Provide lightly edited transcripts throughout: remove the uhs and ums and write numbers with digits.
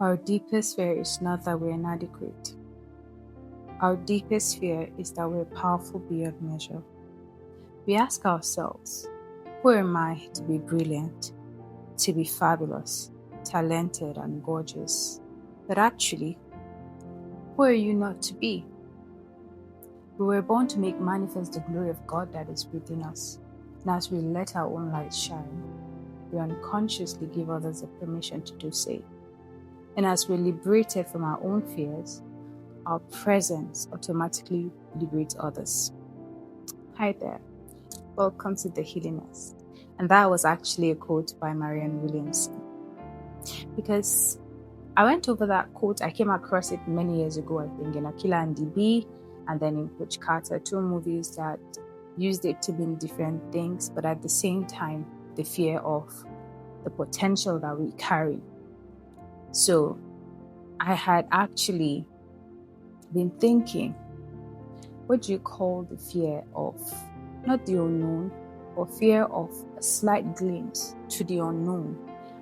Our deepest fear is not that we're inadequate. Our deepest fear is that we're powerful beyond measure. We ask ourselves, who am I to be brilliant, to be fabulous, talented, and gorgeous? But actually, who are you not to be? We were born to make manifest the glory of God that is within us. And as we let our own light shine, we unconsciously give others the permission to do so. And as we're liberated from our own fears, our presence automatically liberates others. Hi there, welcome to the Healing Nest. And that was actually a quote by Marianne Williamson. Because I went over that quote, I came across it many years ago, I think, in Akila and DB, and then in Coach Carter, two movies that used it to mean different things, but at the same time, the fear of the potential that we carry. So I had actually been thinking, what do you call the fear of not the unknown, but fear of a slight glimpse to the unknown,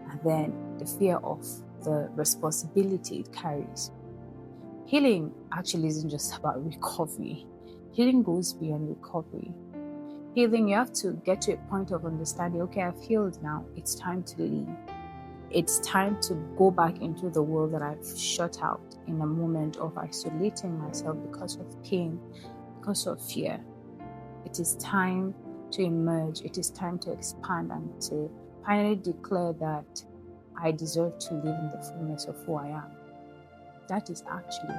and then the fear of the responsibility it carries? Healing actually isn't just about recovery. Healing goes beyond recovery. Healing, you have to get to a point of understanding, okay, I've healed now, it's time to leave. It's time to go back into the world that I've shut out in a moment of isolating myself because of pain, because of fear. It is time to emerge. It is time to expand and to finally declare that I deserve to live in the fullness of who I am. That is actually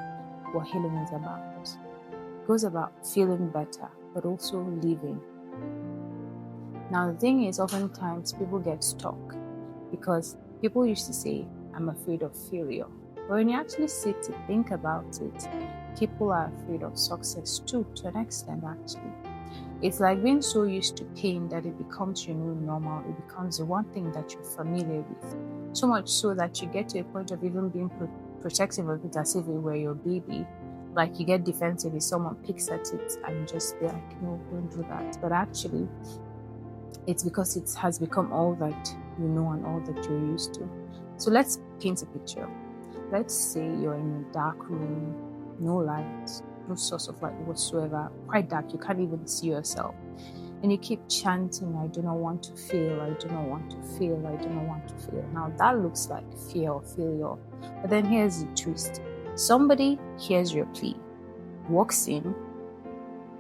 what healing is about. It goes about feeling better, but also living. Now, the thing is, oftentimes people get stuck because people used to say, I'm afraid of failure. But when you actually sit to think about it, people are afraid of success too, to an extent, actually. It's like being so used to pain that it becomes your new normal. It becomes the one thing that you're familiar with. So much so that you get to a point of even being protective of it as if it were your baby. Like you get defensive if someone picks at it and just be like, no, don't do that. But actually, it's because it has become all that you know and all that you're used to. So let's paint a picture. Let's say you're in a dark room, no light, no source of light whatsoever, quite dark, you can't even see yourself. And you keep chanting, I do not want to fail, I do not want to fail, I do not want to fail. Now that looks like fear of failure. But then here's the twist. Somebody hears your plea, walks in,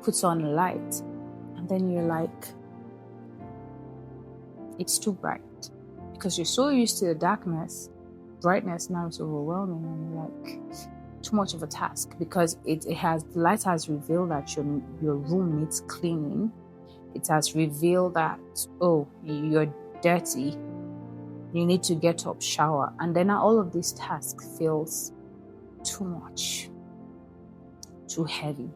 puts on a light, and then you're like, it's too bright. Because you're so used to the darkness, brightness now is overwhelming and you're like, too much of a task, because the light has revealed that your room needs cleaning. It has revealed that, oh, you're dirty, you need to get up, shower, and then all of this task feels too much, too heavy.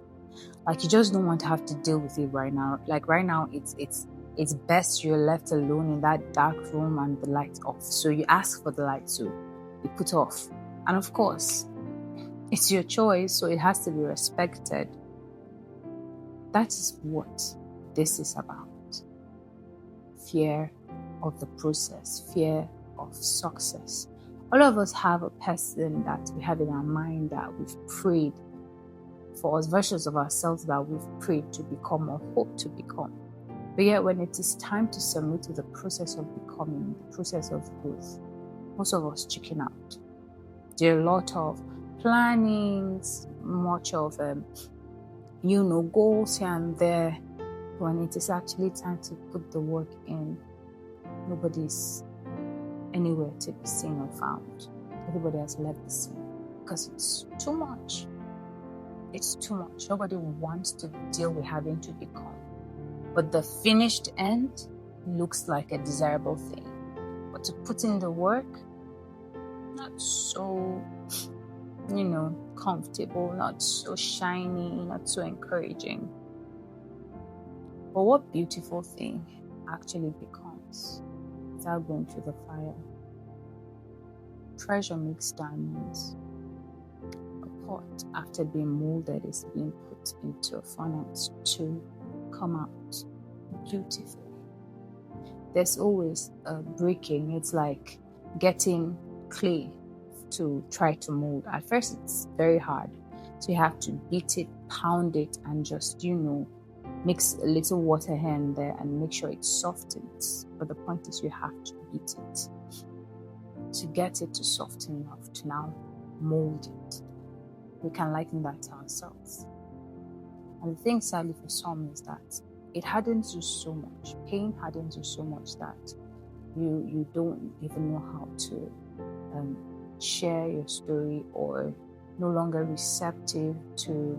Like you just don't want to have to deal with it right now. Like right now, it's best you're left alone in that dark room and the lights off. So you ask for the light to be put off, and of course, it's your choice, so it has to be respected. That is what this is about. Fear of the process, fear of success. All of us have a person that we have in our mind that we've prayed for, us versions of ourselves that we've prayed to become or hope to become. But yet when it is time to submit to the process of becoming, the process of growth, most of us chicken out. There are a lot of plannings, much of goals here and there. When it is actually time to put the work in, nobody's anywhere to be seen or found. Everybody has left the scene because it's too much. It's too much. Nobody wants to deal with having to become. But the finished end looks like a desirable thing. But to put in the work, not so comfortable, not so shiny, not so encouraging. But what beautiful thing actually becomes without going through the fire? Pressure makes diamonds. A pot, after being molded, is being put into a furnace to come out beautiful. There's always a breaking. It's like getting clay to try to mold. At first, it's very hard. So you have to beat it, pound it, and just, mix a little water here and there and make sure it softens. But the point is you have to beat it to get it to soften enough to now mold it. We can liken that to ourselves. And the thing, sadly, for some is that it hardens you so much. Pain hardens you so much that you don't even know how to share your story, or no longer receptive to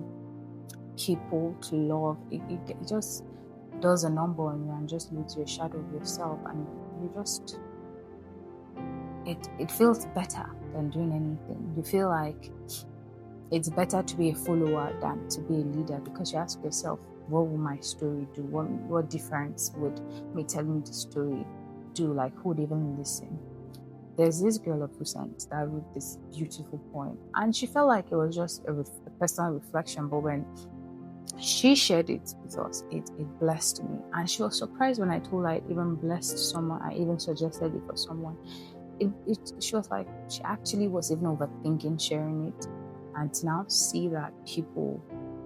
people, to love. It just does a number on you and just leaves you a shadow of yourself, and you just it feels better than doing anything. You feel like it's better to be a follower than to be a leader, because you ask yourself, what will my story do? What difference would me telling the story do? Like, who would even listen? There's this girl of recent that wrote this beautiful poem, and she felt like it was just a personal reflection, but when she shared it with us, it blessed me. And she was surprised when I told her I even blessed someone, I even suggested it for someone. She was like, she actually was even overthinking sharing it, and to now see that people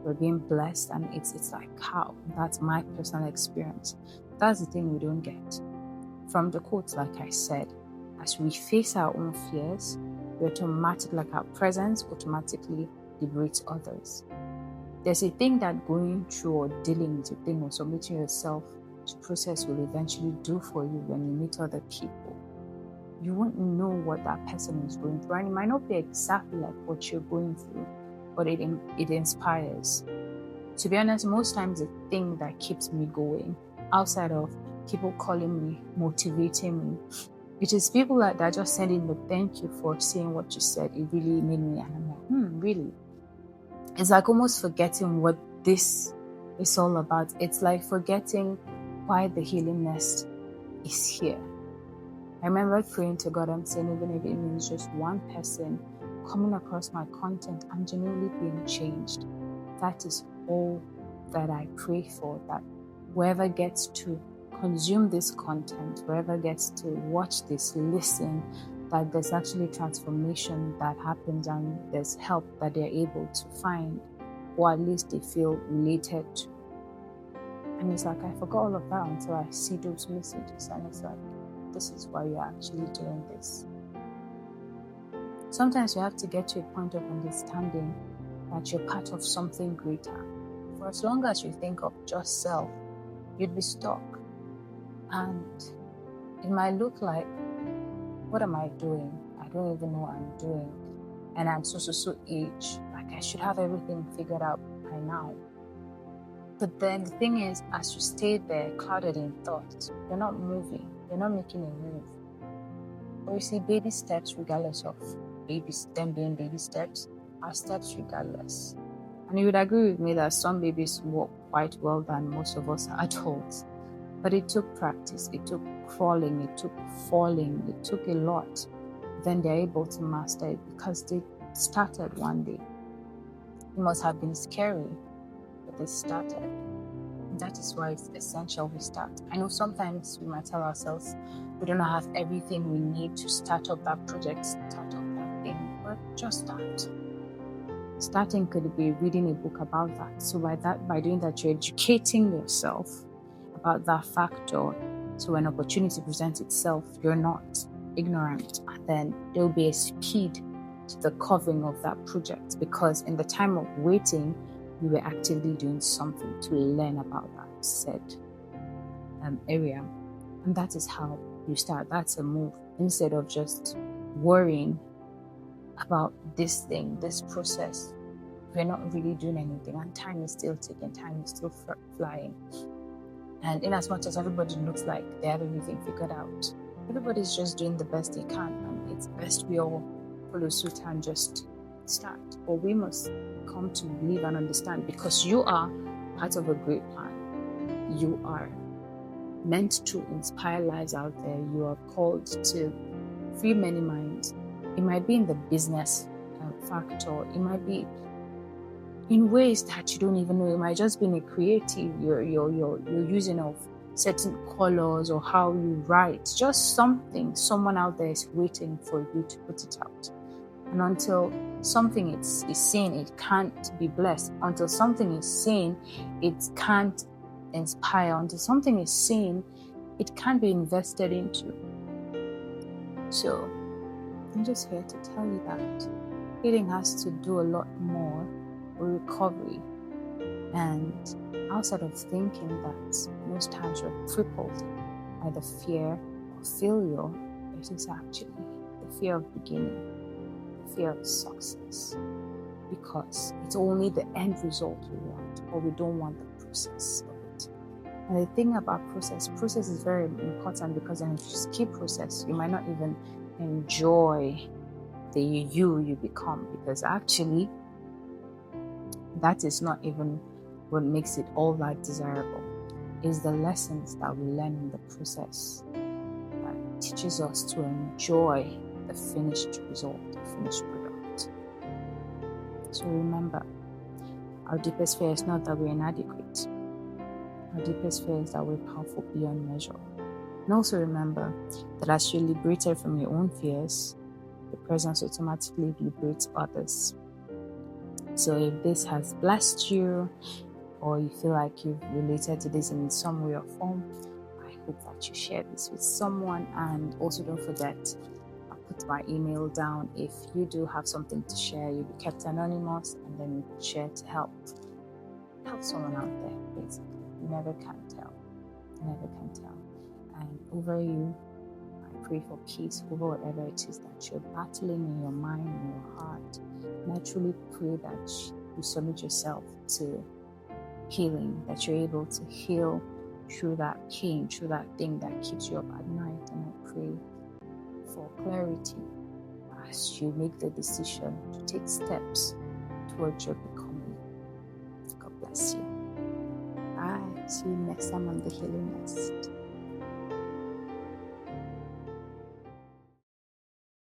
were being blessed, and it's like, how? That's my personal experience. That's the thing we don't get from the quotes. Like I said, as we face our own fears, we automatically, like our presence automatically liberates others. There's a thing that going through or dealing with a thing or submitting yourself to process will eventually do for you when you meet other people. You won't know what that person is going through, and it might not be exactly like what you're going through, but it inspires. To be honest, most times the thing that keeps me going, outside of people calling me, motivating me, it is people that are just sending the thank you for saying what you said. It really made me, and I'm like, really? It's like almost forgetting what this is all about. It's like forgetting why the healing nest is here. I remember praying to God and saying, even if it means just one person coming across my content and genuinely being changed, that is all that I pray for, that whoever gets to consume this content, whoever gets to watch this, listen, that there's actually transformation that happens and there's help that they're able to find, or at least they feel related to. And it's like, I forgot all of that until I see those messages, and it's like, this is why you're actually doing this. Sometimes you have to get to a point of understanding that you're part of something greater. For as long as you think of just self, you'd be stuck. And it might look like, what am I doing? I don't even know what I'm doing. And I'm so age. Like, I should have everything figured out by now. But then the thing is, as you stay there, clouded in thought, you're not moving. You're not making a move. But you see, baby steps, regardless of them being baby steps, are steps regardless. And you would agree with me that some babies walk quite well than most of us adults. But it took practice, it took crawling, it took falling, it took a lot. Then they're able to master it because they started one day. It must have been scary, but they started. And that is why it's essential we start. I know sometimes we might tell ourselves we don't have everything we need to start up that project, start up that thing, but just start. Starting could be reading a book about that. So by doing that, you're educating yourself about that factor. So when opportunity presents itself, you're not ignorant, and then there'll be a speed to the covering of that project, because in the time of waiting, you were actively doing something to learn about that said area. And that is how you start. That's a move. Instead of just worrying about this thing, this process, we're not really doing anything, and time is still ticking, time is still flying. And in as much as everybody looks like they have everything figured out, everybody's just doing the best they can, and it's best we all follow suit and just start. But we must come to believe and understand, because you are part of a great plan. You are meant to inspire lives out there. You are called to free many minds. It might be in the business factor. It might be in ways that you don't even know. It might just be in a creative, you're using of certain colors, or how you write. Just something. Someone out there is waiting for you to put it out. And until something is seen, it can't be blessed. Until something is seen, it can't inspire. Until something is seen, it can't be invested into. So I'm just here to tell you that healing has to do a lot more with recovery. And outside of thinking that most times we're crippled by the fear of failure, it is actually the fear of beginning, the fear of success, because it's only the end result we want, or we don't want the process of it. And the thing about process is very important, because then if you skip process, you might not even enjoy the you become, because actually that is not even what makes it all that desirable. Is the lessons that we learn in the process that teaches us to enjoy the finished result, the finished product. So remember, our deepest fear is not that we're inadequate. Our deepest fear is that we're powerful beyond measure. And also remember that as you're liberated from your own fears, the presence automatically liberates others. So if this has blessed you, or you feel like you've related to this in some way or form, I hope that you share this with someone. And also don't forget, I'll put my email down. If you do have something to share, you'll be kept anonymous, and then you can share to help someone out there, basically. You never can tell. And over you, I pray for peace over whatever it is that you're battling in your mind, in your heart. And I truly pray that you submit yourself to healing, that you're able to heal through that pain, through that thing that keeps you up at night. And I pray for clarity as you make the decision to take steps towards your becoming. God bless you. Bye. See you next time on the Healing Nest.